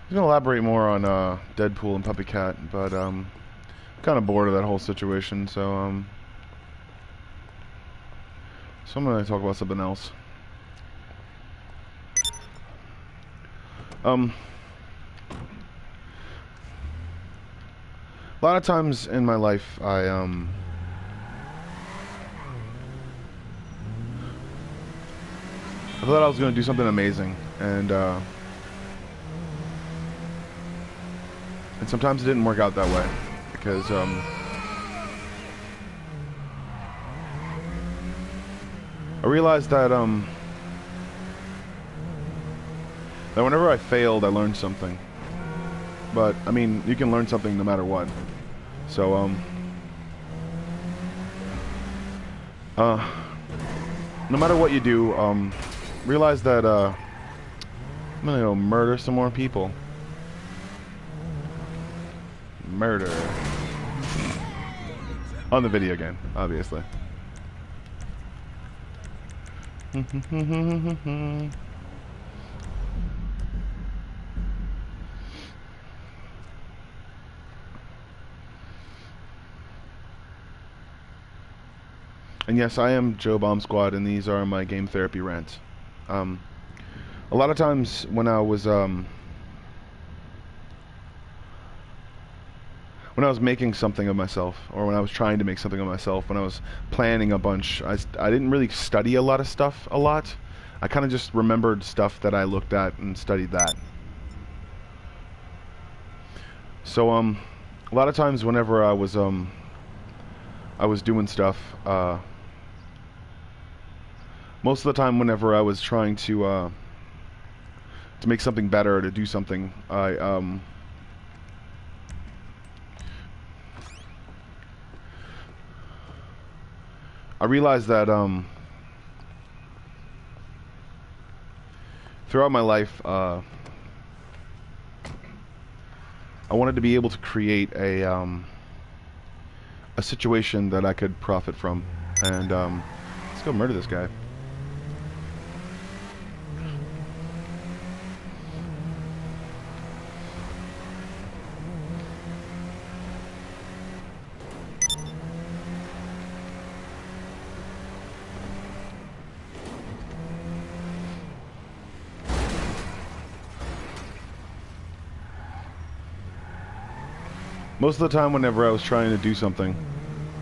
was gonna elaborate more on Deadpool and Puppy Cat, but kind of bored of that whole situation, so I'm gonna talk about something else. A lot of times in my life, I thought I was gonna do something amazing, and sometimes it didn't work out that way because I realized that that whenever I failed, I learned something. But I mean, you can learn something no matter what. So no matter what you do, realize that I'm gonna go murder some more people. Murder on the video game, obviously. And yes, I am Joe Bomb Squad, and these are my game therapy rants. A lot of times when I was making something of myself, or when I was trying to make something of myself, when I was planning a bunch, I didn't really study a lot of stuff a lot. I kind of just remembered stuff that I looked at and studied that. So a lot of times whenever I was doing stuff, most of the time whenever I was trying to make something better, to do something, I realized that throughout my life, I wanted to be able to create a situation that I could profit from, and let's go murder this guy. Most of the time whenever I was trying to do something,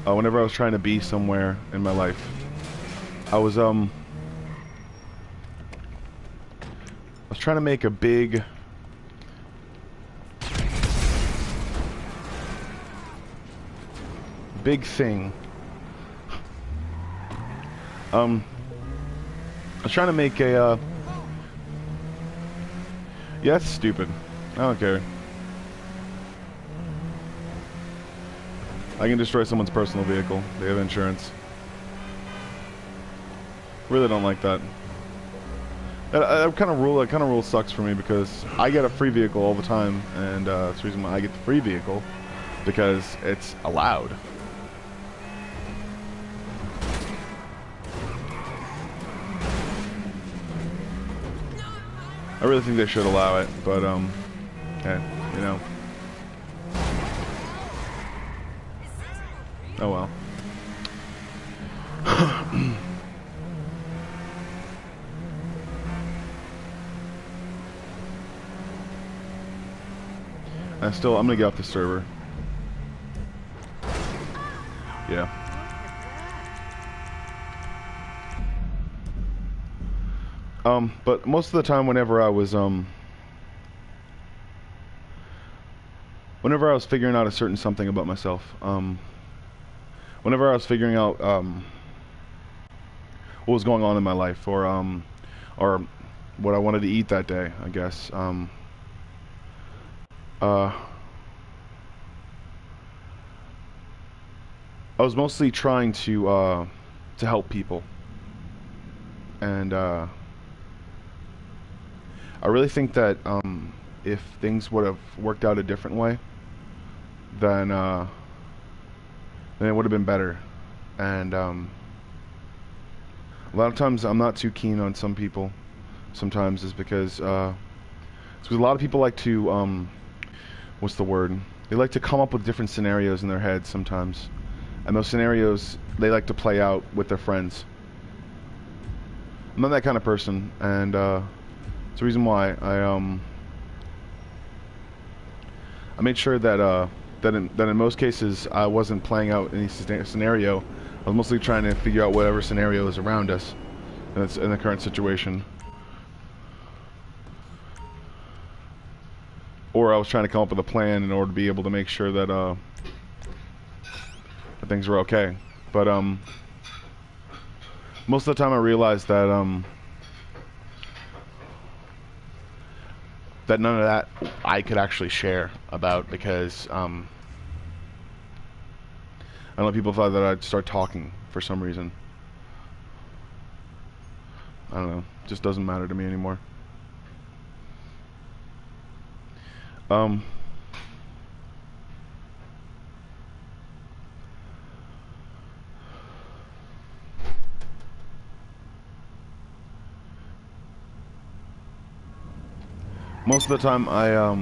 whenever I was trying to be somewhere in my life, I was trying to make a big thing. I was trying to make a yeah, that's stupid. I don't care. I can destroy someone's personal vehicle. They have insurance. Really don't like that. That kind of rule sucks for me because I get a free vehicle all the time, and that's the reason why I get the free vehicle, because it's allowed. I really think they should allow it, but okay, you know. Oh well. I'm gonna get off the server. Yeah. But most of the time whenever I was figuring out a certain something about myself, whenever I was figuring out what was going on in my life, or what I wanted to eat that day, I guess, I was mostly trying to help people, and I really think that if things would have worked out a different way, then it would have been better. And a lot of times I'm not too keen on some people. Sometimes is because because a lot of people like to, what's the word? They like to come up with different scenarios in their head sometimes. And those scenarios, they like to play out with their friends. I'm not that kind of person, and it's the reason why I made sure that that in most cases I wasn't playing out any scenario. I was mostly trying to figure out whatever scenario is around us in the current situation. Or I was trying to come up with a plan in order to be able to make sure that that things were okay. But most of the time I realized that that none of that I could actually share about, because I don't know, people thought that I'd start talking for some reason. I don't know, it just doesn't matter to me anymore. Most of the time I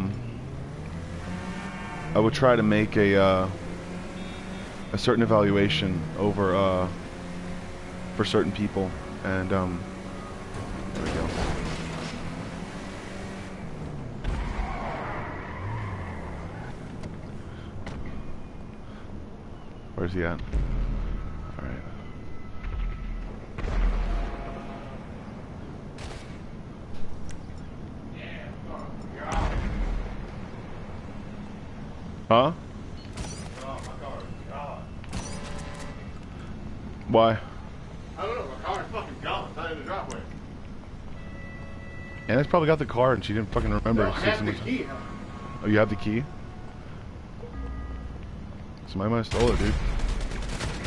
would try to make a certain evaluation over for certain people, and there we go. Where's he at? All right. Huh? Why? I don't know, my car is fucking gone. It's not in the driveway. Anna's probably got the car and she didn't fucking remember. No, I have the key. Oh, you have the key? Somebody might have stole it, dude.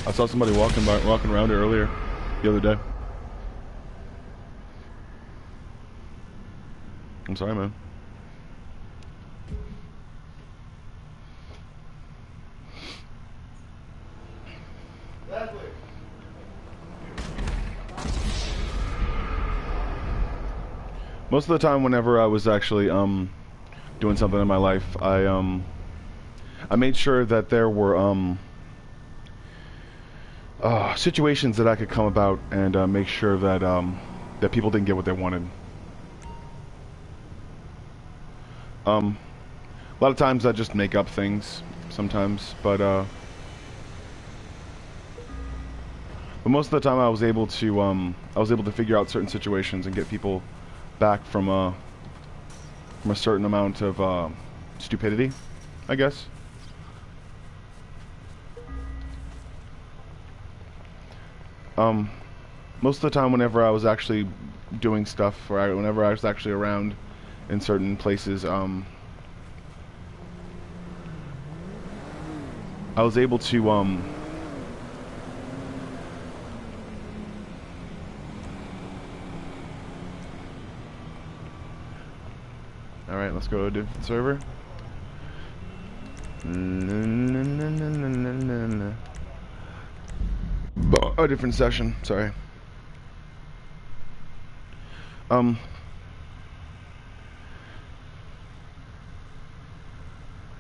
I saw somebody walking around it earlier, the other day. I'm sorry, man. Most of the time, whenever I was actually doing something in my life, I made sure that there were situations that I could come about and make sure that that people didn't get what they wanted. A lot of times I just make up things sometimes, but most of the time I was able to figure out certain situations and get people back from a certain amount of stupidity, I guess. Most of the time, whenever I was actually doing stuff, or whenever I was actually around in certain places, I was able to Alright, let's go to a different server. A different session, sorry.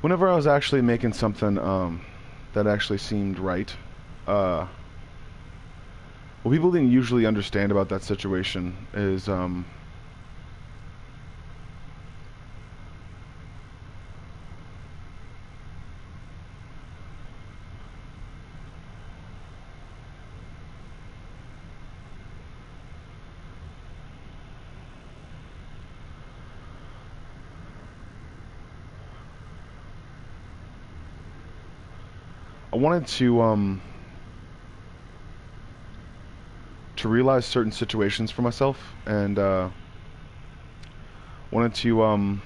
Whenever I was actually making something that actually seemed right, what people didn't usually understand about that situation is I wanted to realize certain situations for myself, and wanted to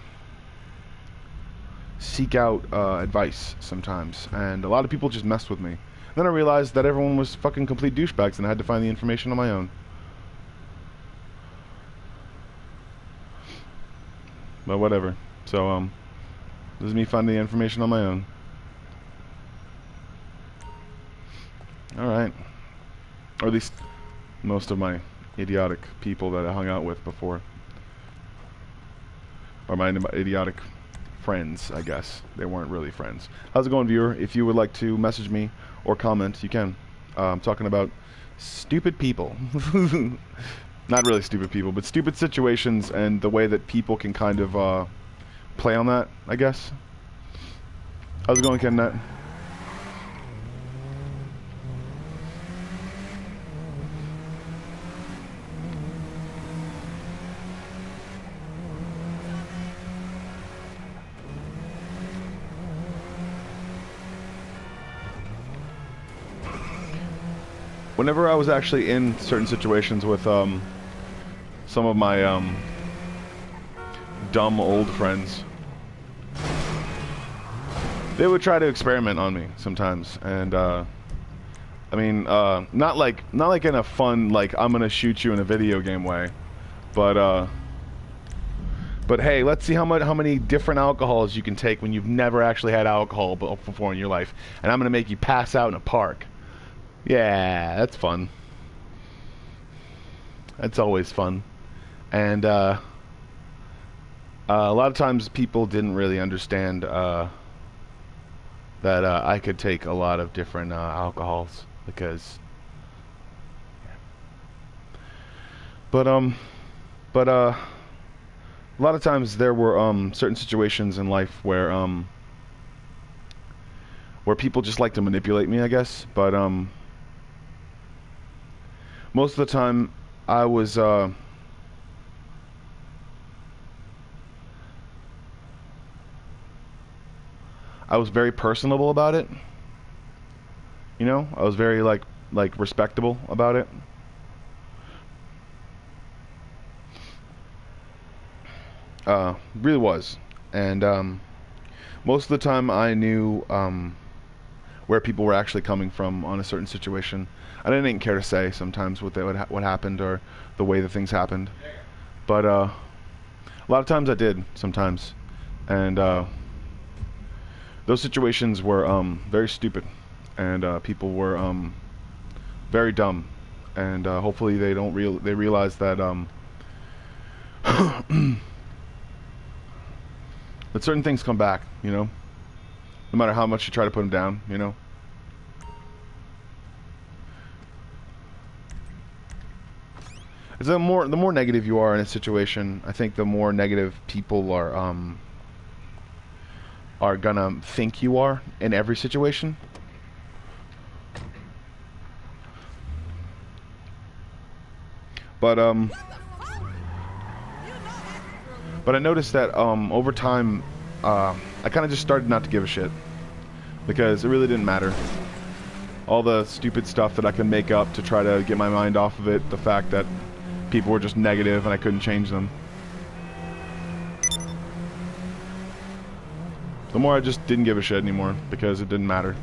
seek out advice sometimes, and a lot of people just messed with me. Then I realized that everyone was fucking complete douchebags, and I had to find the information on my own. But whatever. So this is me finding the information on my own. Alright. Or at least most of my idiotic people that I hung out with before. or my idiotic friends, I guess. They weren't really friends. How's it going, viewer? If you would like to message me or comment, you can. I'm talking about stupid people. Not really stupid people, but stupid situations and the way that people can kind of play on that, I guess. How's it going, Ken? Whenever I was actually in certain situations with some of my dumb old friends, they would try to experiment on me sometimes, and I mean, not like in a fun, like I'm gonna shoot you in a video game way, but hey, let's see how many different alcohols you can take when you've never actually had alcohol before in your life, and I'm gonna make you pass out in a park. Yeah, that's fun. That's always fun. And a lot of times people didn't really understand that I could take a lot of different alcohols, because but a lot of times there were certain situations in life where people just like to manipulate me, I guess, but most of the time I was very personable about it. You know, I was very like respectable about it. Really was. And most of the time I knew where people were actually coming from on a certain situation. I didn't care to say sometimes what happened or the way that things happened, but a lot of times I did sometimes, and those situations were very stupid, and people were very dumb, and hopefully they realize that that certain things come back, you know, no matter how much you try to put them down, you know. The more negative you are in a situation, I think the more negative people are gonna think you are in every situation. But I noticed that over time I kind of just started not to give a shit, because it really didn't matter. All the stupid stuff that I could make up to try to get my mind off of it, the fact that people were just negative and I couldn't change them. The more I just didn't give a shit anymore, because it didn't matter.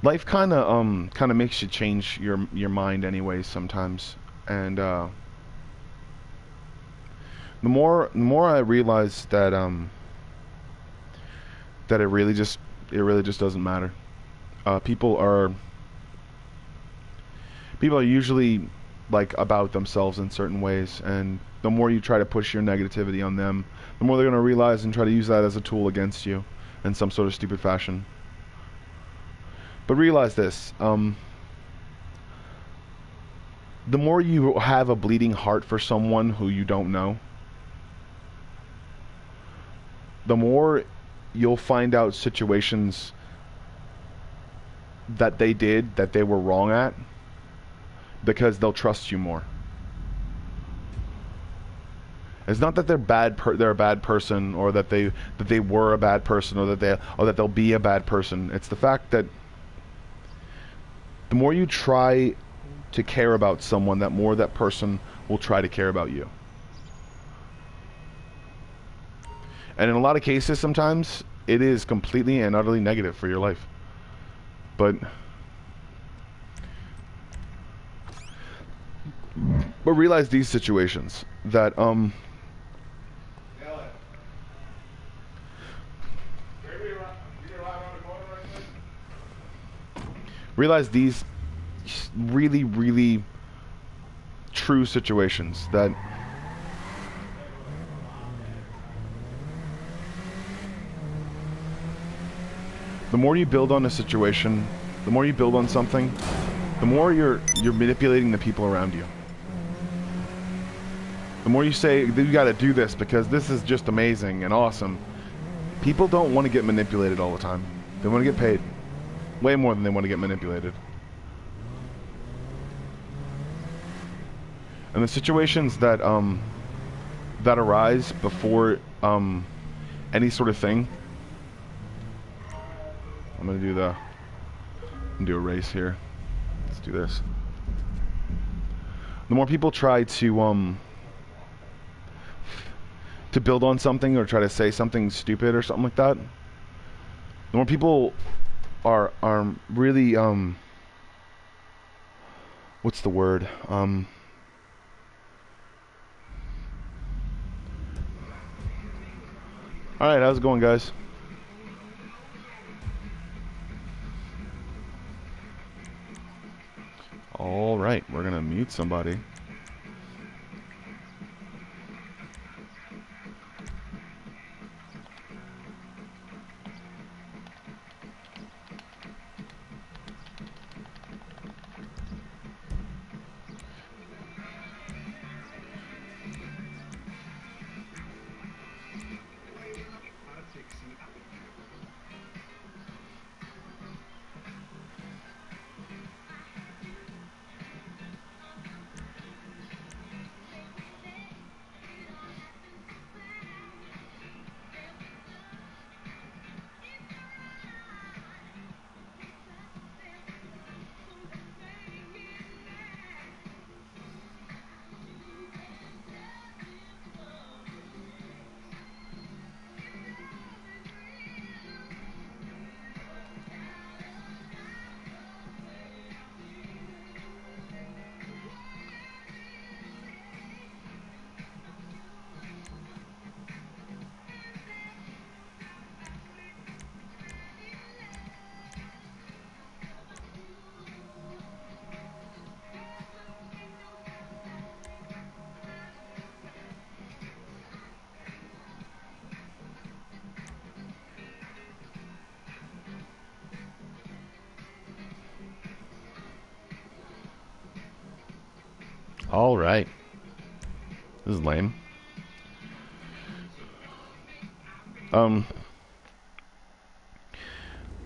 Life kind of makes you change your mind anyways sometimes, and the more I realize that that it really just doesn't matter. People are usually like about themselves in certain ways, and the more you try to push your negativity on them, the more they're going to realize and try to use that as a tool against you in some sort of stupid fashion. But realize this, the more you have a bleeding heart for someone who you don't know, the more you'll find out situations that they did that they were wrong at, because they'll trust you more. It's not that they're a bad person, or that they were a bad person, or that they'll be a bad person. It's the fact that the more you try to care about someone, that more that person will try to care about you. And in a lot of cases, sometimes it is completely and utterly negative for your life. But realize these situations, that Realize these really, really true situations that the more you build on a situation, the more you build on something, the more you're manipulating the people around you. The more you say, you gotta do this because this is just amazing and awesome. People don't want to get manipulated all the time. They want to get paid. Way more than they want to get manipulated. And the situations that that arise before any sort of thing. I'm gonna do a race here. Let's do this. The more people try to build on something or try to say something stupid or something like that, the more people are really what's the word? Alright, how's it going, guys? Alright, we're gonna mute somebody. Alright. This is lame. A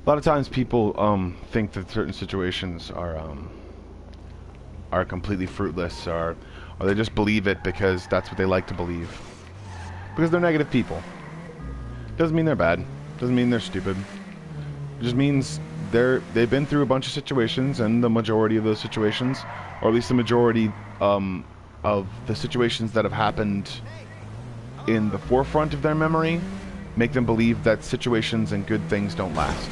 lot of times people think that certain situations are completely fruitless, or they just believe it because that's what they like to believe. Because they're negative people. Doesn't mean they're bad. Doesn't mean they're stupid. It just means they've been through a bunch of situations, and the majority of those situations, or at least the majority of the situations that have happened in the forefront of their memory, make them believe that situations and good things don't last.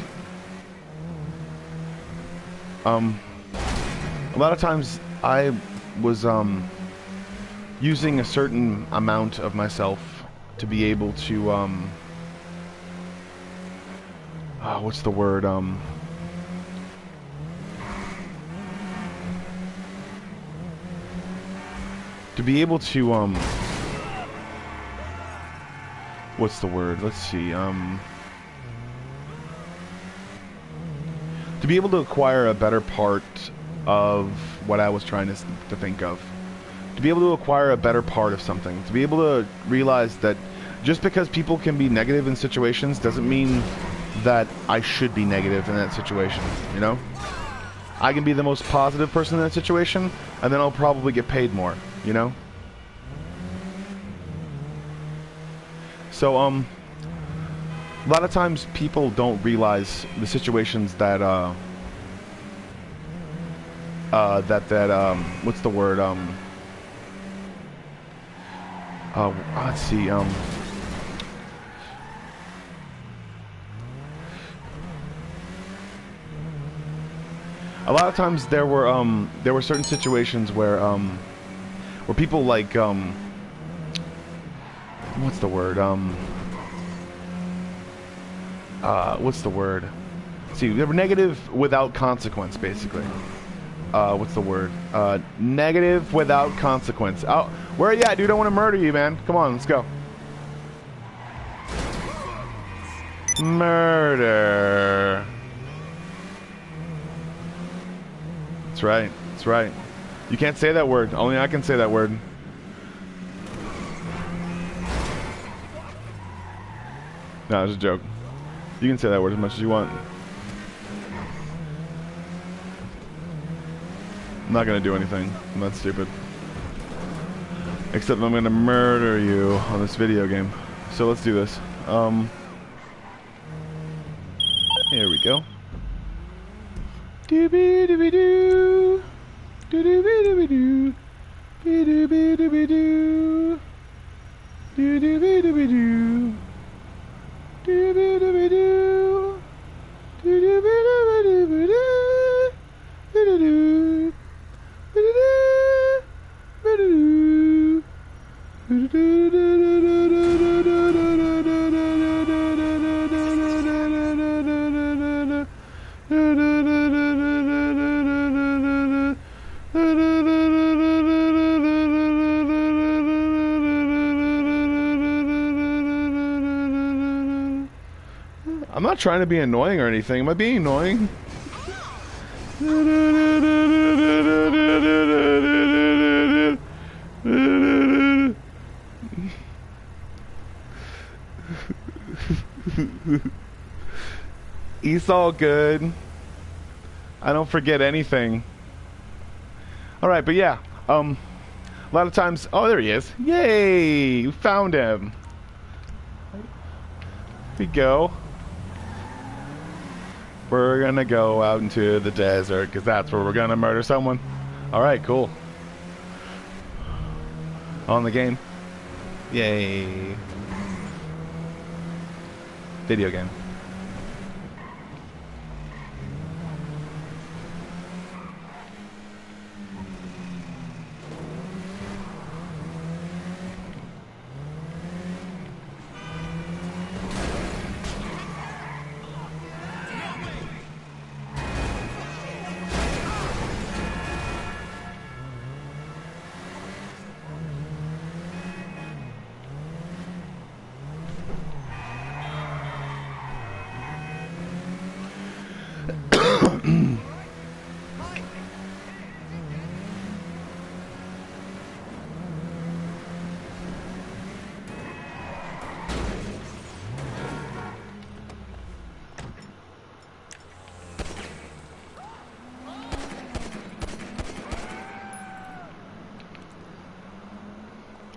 A lot of times I was using a certain amount of myself to be able to what's the word? To be able to what's the word? Let's see. To be able to acquire a better part of what I was trying to think of. To be able to acquire a better part of something. To be able to realize that just because people can be negative in situations doesn't mean that I should be negative in that situation, you know? I can be the most positive person in that situation, and then I'll probably get paid more, you know? So, a lot of times people don't realize the situations that, what's the word, let's see, a lot of times there were certain situations where people like, what's the word, See, they were negative without consequence, basically. What's the word? Negative without consequence. Oh, where are you at, dude? I want to murder you, man. Come on, let's go. Murder. That's right. That's right. You can't say that word. Only I can say that word. No, it's a joke. You can say that word as much as you want. I'm not gonna do anything. I'm not stupid. Except I'm gonna murder you on this video game. So let's do this. Here we go. Doobie doobie doo. Doobie doobie doo. Doobie doobie doo. Doobie doobie doo. Doobie doobie doo. Doobie doobie doo. Doo-doo-doo. I'm not trying to be annoying or anything. Am I being annoying? It's all good. I don't forget anything. Alright, but yeah. A lot of times... Oh, there he is. Yay! You found him. Here we go. We're gonna go out into the desert, because that's where we're gonna murder someone. Alright, cool. On the game. Yay. Video game.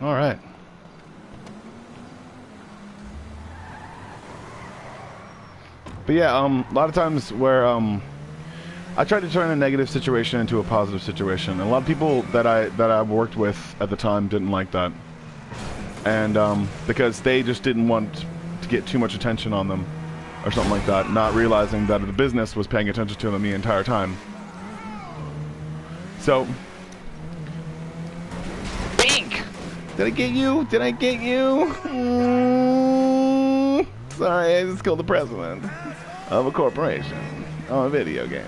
All right. But yeah, a lot of times where I try to turn a negative situation into a positive situation. And a lot of people that I worked with at the time didn't like that, and because they just didn't want to get too much attention on them, or something like that, not realizing that the business was paying attention to them the entire time. So. Did I get you? Did I get you? Sorry, I just killed the president of a corporation on a video game.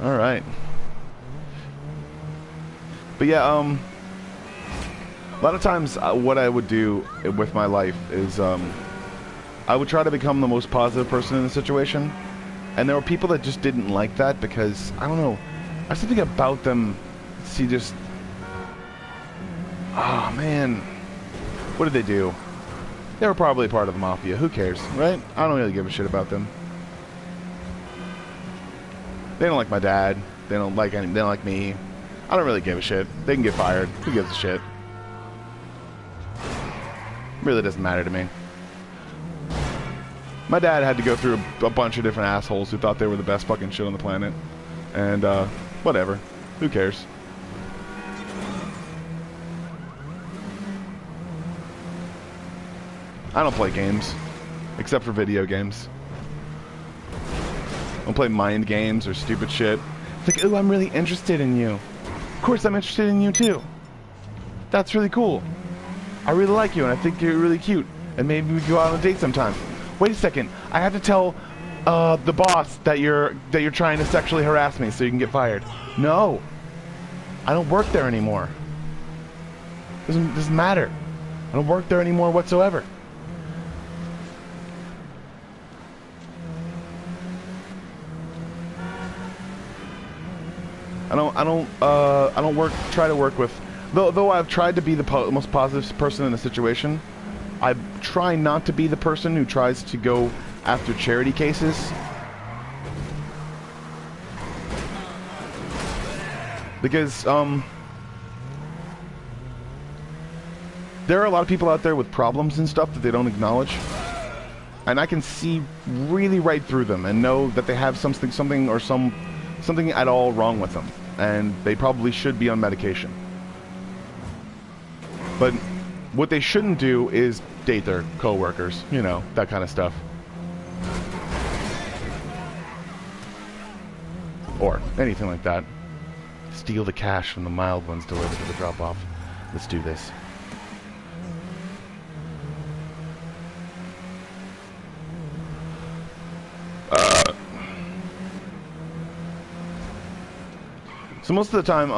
Alright. But yeah, a lot of times what I would do with my life is I would try to become the most positive person in the situation. And there were people that just didn't like that because, I don't know, there's something about them, see, just... Oh, man. What did they do? They were probably part of the mafia. Who cares, right? I don't really give a shit about them. They don't like my dad. They don't like me. I don't really give a shit. They can get fired. Who gives a shit? Really doesn't matter to me. My dad had to go through a bunch of different assholes who thought they were the best fucking shit on the planet. And, whatever. Who cares? I don't play games. Except for video games. I don't play mind games or stupid shit. It's like, ooh, I'm really interested in you. Of course I'm interested in you too. That's really cool. I really like you and I think you're really cute. and maybe we go out on a date sometime. Wait a second, I have to tell the boss that you're trying to sexually harass me so you can get fired. No, I don't work there anymore. Doesn't matter. I don't work there anymore whatsoever. I don't try to work with, though I've tried to be the most positive person in the situation. I try not to be the person who tries to go after charity cases. Because, there are a lot of people out there with problems and stuff that they don't acknowledge. And I can see really right through them and know that they have something at all wrong with them. And they probably should be on medication. But what they shouldn't do is date their coworkers, you know, that kind of stuff. Or anything like that. Steal the cash from the mild ones delivered to the drop-off. Let's do this. So most of the time,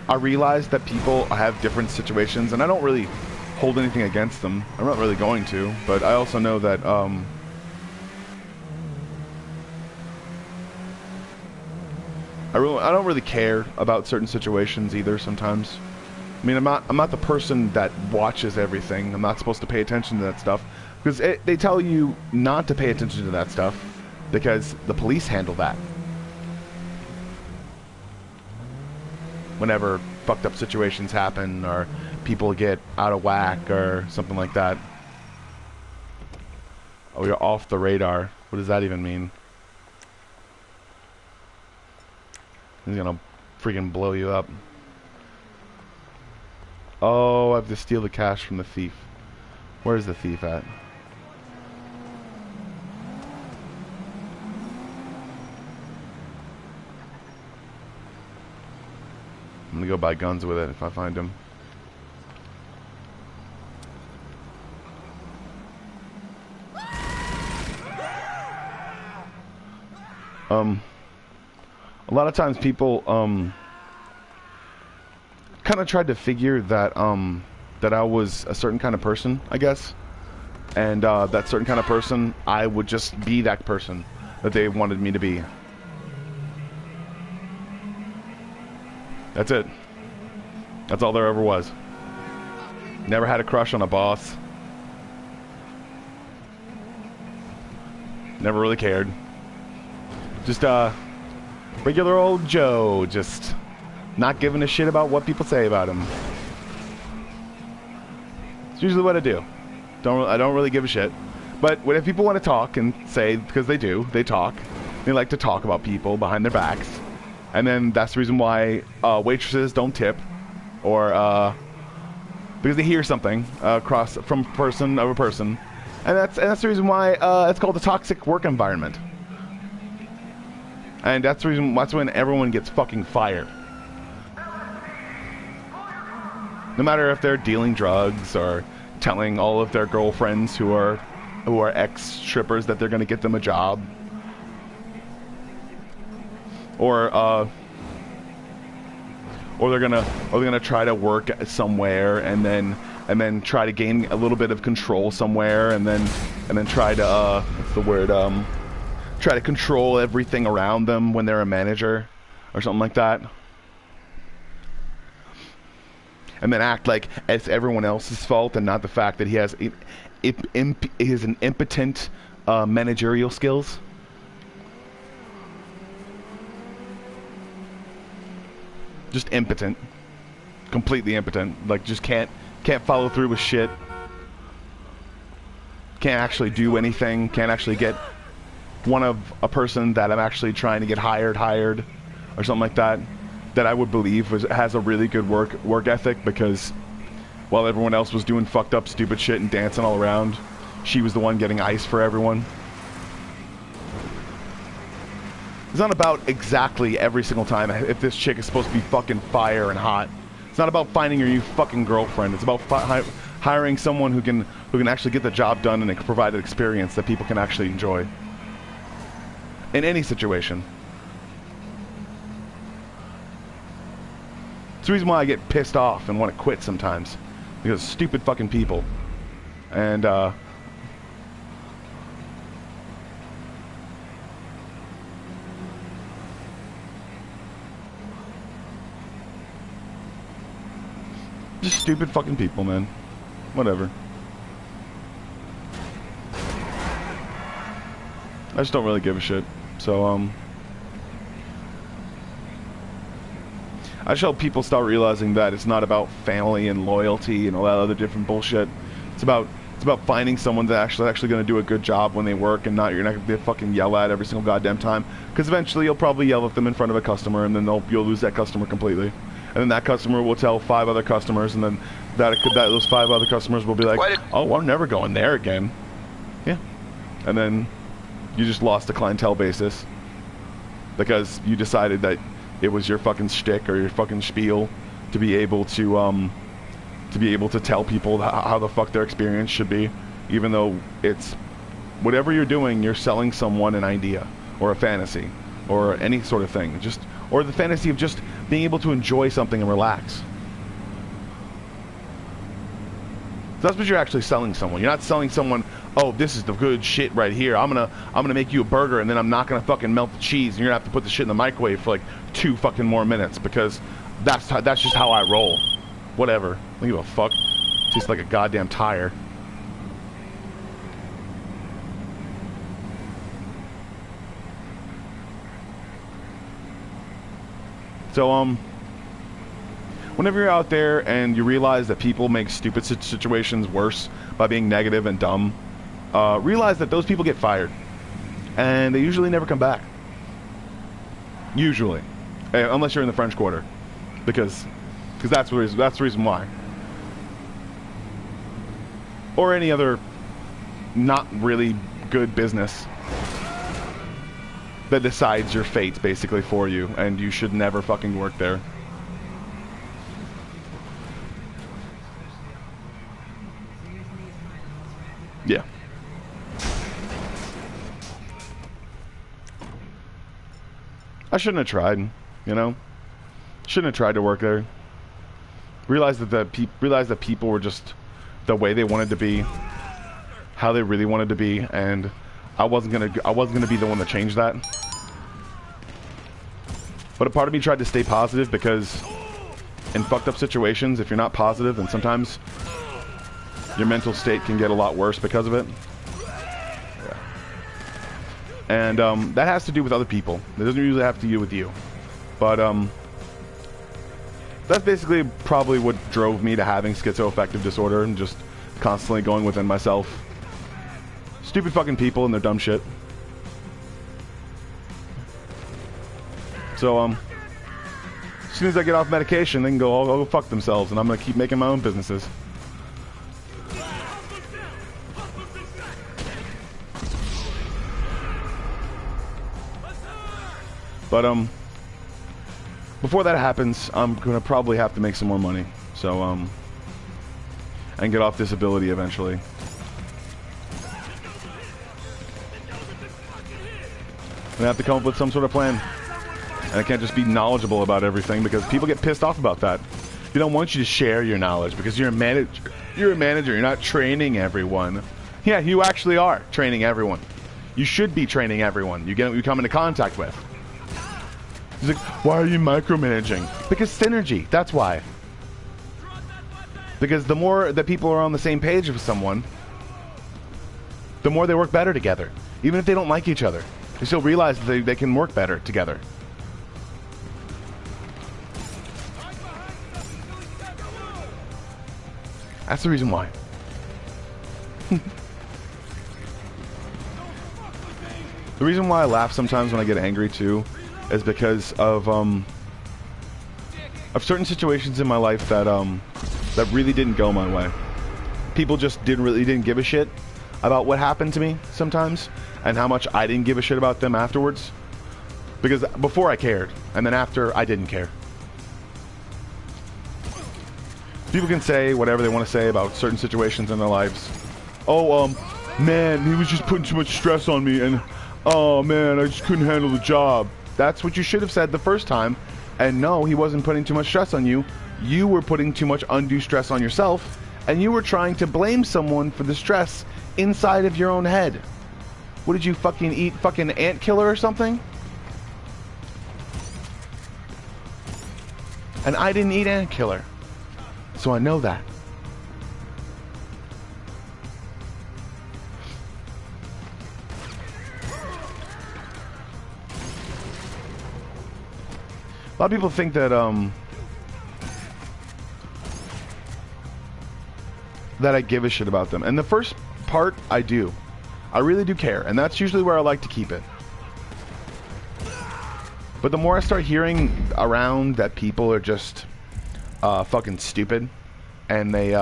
I realize that people have different situations, and I don't really hold anything against them. I'm not really going to, but I also know that, I don't really care about certain situations either sometimes. I mean, I'm not the person that watches everything. I'm not supposed to pay attention to that stuff, because they tell you not to pay attention to that stuff because the police handle that. Whenever fucked up situations happen or people get out of whack or something like that. Oh, you're off the radar. What does that even mean? He's gonna freaking blow you up. Oh, I have to steal the cash from the thief. Where's the thief at? I'm gonna go buy guns with it if I find him. A lot of times people kind of tried to figure that that I was a certain kind of person, I guess, and that certain kind of person, I would just be that person that they wanted me to be. That's it. That's all there ever was. Never had a crush on a boss. Never really cared. Just regular old Joe, just not giving a shit about what people say about him. It's usually what I do. I don't really give a shit. But if people want to talk and say, because they do, they talk. They like to talk about people behind their backs. And then that's the reason why waitresses don't tip, or because they hear something from person of a person, and that's the reason why it's called a toxic work environment. And that's the reason. That's when everyone gets fucking fired. No matter if they're dealing drugs or telling all of their girlfriends who are ex-strippers that they're going to get them a job. Or they're gonna try to work somewhere and then try to gain a little bit of control somewhere and then try to what's the word, try to control everything around them when they're a manager or something like that, and then act like it's everyone else's fault and not the fact that he has an impotent managerial skills. Just impotent. Completely impotent. Like, just can't follow through with shit. Can't actually do anything. Can't actually get a person that I'm actually trying to get hired, or something like that I would believe has a really good work ethic, because while everyone else was doing fucked up stupid shit and dancing all around, she was the one getting ice for everyone. It's not about exactly every single time if this chick is supposed to be fucking fire and hot. It's not about finding your new fucking girlfriend. It's about hiring someone who can actually get the job done and provide an experience that people can actually enjoy in any situation. It's the reason why I get pissed off and want to quit sometimes, because stupid fucking people. And just stupid fucking people, man. Whatever. I just don't really give a shit. So, I just hope people start realizing that it's not about family and loyalty and all that other different bullshit. It's about finding someone that's actually going to do a good job when they work, and you're not going to be fucking yell at every single goddamn time. Because eventually you'll probably yell at them in front of a customer, and then you'll lose that customer completely. And then that customer will tell 5 other customers, and then those 5 other customers will be like, "Oh, I'm never going there again." Yeah. And then you just lost the clientele basis because you decided that it was your fucking shtick or your fucking spiel to be able to tell people how the fuck their experience should be, even though it's whatever you're doing, you're selling someone an idea or a fantasy or any sort of thing, or the fantasy of just being able to enjoy something and relax. So that's what you're actually selling someone. You're not selling someone, "Oh, this is the good shit right here. I'm gonna make you a burger, and then I'm not gonna fucking melt the cheese, and you're gonna have to put the shit in the microwave for like 2 fucking more minutes because that's just how I roll." Whatever. I don't give a fuck. Tastes like a goddamn tire. So, whenever you're out there and you realize that people make stupid situations worse by being negative and dumb, realize that those people get fired. And they usually never come back. Usually. Unless you're in the French Quarter. Because that's the reason why. Or any other not really good business that decides your fate basically for you, and you should never fucking work there. Yeah. I shouldn't have tried, you know? Shouldn't have tried to work there. Realized that people were just the way they wanted to be, how they really wanted to be, and I wasn't gonna be the one to change that. But a part of me tried to stay positive, because in fucked up situations, if you're not positive, then sometimes your mental state can get a lot worse because of it. Yeah. And that has to do with other people. It doesn't usually have to do with you. But that's basically probably what drove me to having schizoaffective disorder and just constantly going within myself. Stupid fucking people and their dumb shit. So, as soon as I get off medication, they can go all go fuck themselves, and I'm gonna keep making my own businesses. But, before that happens, I'm gonna probably have to make some more money. So, and get off disability eventually. I'm gonna have to come up with some sort of plan. And I can't just be knowledgeable about everything, because people get pissed off about that. They don't want you to share your knowledge because you're a manager. You're a manager. You're not training everyone. Yeah, you actually are training everyone. You should be training everyone you come into contact with. He's like, why are you micromanaging? Because synergy. That's why. Because the more that people are on the same page with someone, the more they work better together. Even if they don't like each other, they still realize that they can work better together. That's the reason why. The reason why I laugh sometimes when I get angry too is because of certain situations in my life that that really didn't go my way. People just didn't give a shit about what happened to me sometimes, and how much I didn't give a shit about them afterwards. Because before I cared, and then after I didn't care. People can say whatever they want to say about certain situations in their lives. Oh, man, he was just putting too much stress on me, and oh man, I just couldn't handle the job. That's what you should have said the first time. And no, he wasn't putting too much stress on you. You were putting too much undue stress on yourself, and you were trying to blame someone for the stress inside of your own head. What did you fucking eat? Fucking ant killer or something? And I didn't eat ant killer, so I know that. A lot of people think that that I give a shit about them, and the first part I do. I really do care, and that's usually where I like to keep it. But the more I start hearing around that people are just fucking stupid, and they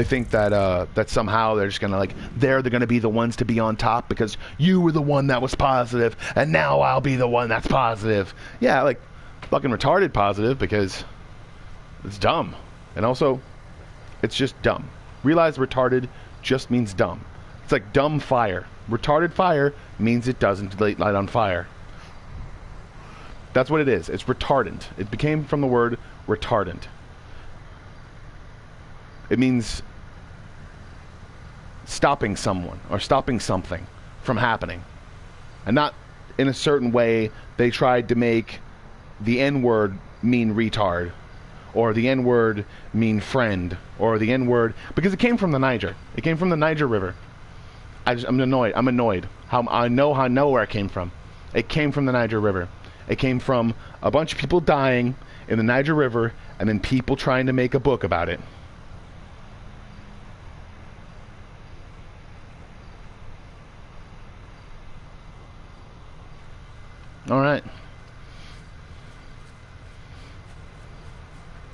think that that somehow they're just gonna like they're gonna be the ones to be on top because you were the one that was positive, and now I'll be the one that's positive. Yeah, like fucking retarded positive because it's dumb, and also it's just dumb. Realize retarded just means dumb. It's like dumb fire. Retarded fire means it doesn't light on fire. That's what it is. It's retardant. It became from the word retardant. It means stopping someone or stopping something from happening. And not in a certain way they tried to make the N-word mean retard, or the N-word mean friend, or the N-word, because it came from the Niger. It came from the Niger River. I'm annoyed. I'm annoyed. I know where it came from. It came from the Niger River. It came from a bunch of people dying in the Niger River, and then people trying to make a book about it. All right.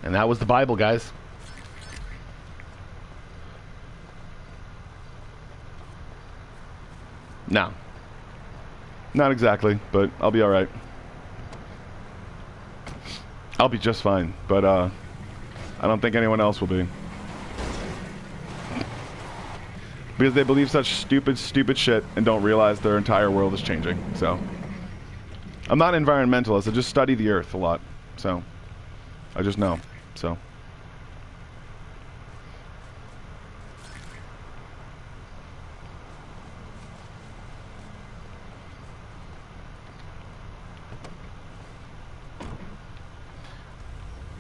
And that was the Bible, guys. No. Not exactly, but I'll be alright. I'll be just fine, but I don't think anyone else will be. Because they believe such stupid shit and don't realize their entire world is changing, so. I'm not an environmentalist, I just study the earth a lot, so. I just know, so.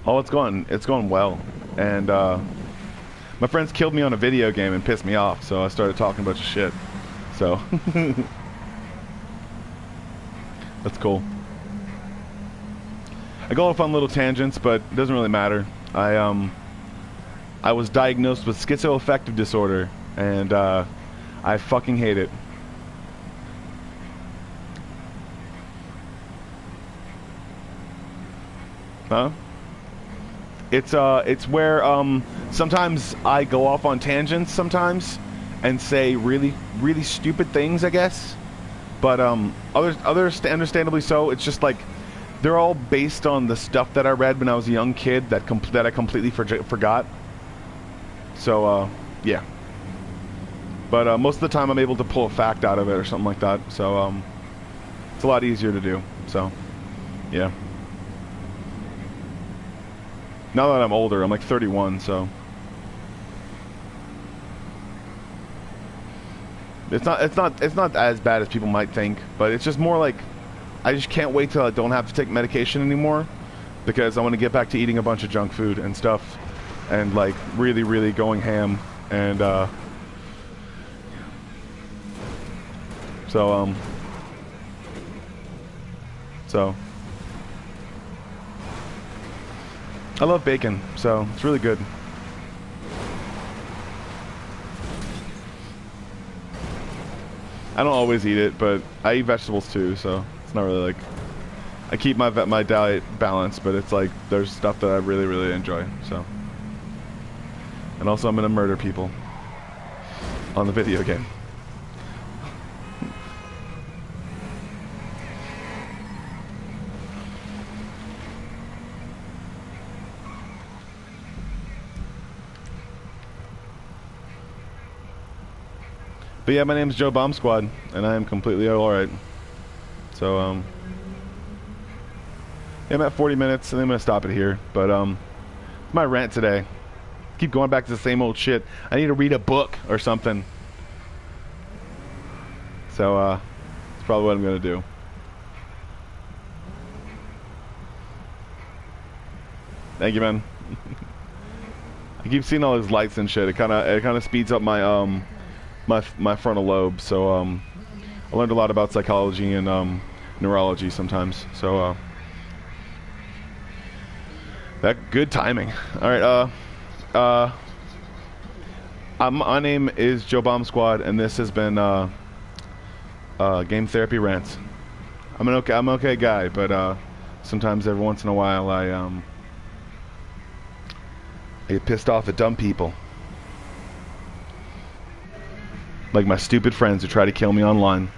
Oh, it's going well, and my friends killed me on a video game and pissed me off, so I started talking a bunch of shit. So that's cool. I go off on little tangents, but it doesn't really matter. I was diagnosed with schizoaffective disorder, and I fucking hate it. Huh? It's where sometimes I go off on tangents sometimes and say really stupid things, I guess. But understandably so. It's just like they're all based on the stuff that I read when I was a young kid that I completely forgot. So yeah. But most of the time I'm able to pull a fact out of it or something like that. So it's a lot easier to do. So yeah. Now that I'm older, I'm like 31, so it's not as bad as people might think, but it's just more like I just can't wait till I don't have to take medication anymore, because I want to get back to eating a bunch of junk food and stuff, and like really going ham, and so I love bacon, so it's really good. I don't always eat it, but I eat vegetables too, so it's not really like I keep my diet balanced, but it's like there's stuff that I really enjoy. So, and also I'm gonna murder people on the video game. But yeah, my name's Joe Bomb Squad, and I am completely alright. So, yeah, I'm at 40 minutes, and I'm going to stop it here. But, my rant today. Keep going back to the same old shit. I need to read a book or something. So, that's probably what I'm going to do. Thank you, man. I keep seeing all these lights and shit. It kind of speeds up my my frontal lobe. So I learned a lot about psychology and neurology sometimes. So that good timing. All right. My name is Joe Bomb Squad, and this has been Game Therapy Rants. I'm an okay guy, but sometimes every once in a while I get pissed off at dumb people. Like my stupid friends who try to kill me online.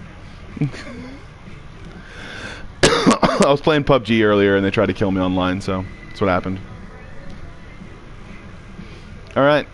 I was playing PUBG earlier and they tried to kill me online, so that's what happened. Alright.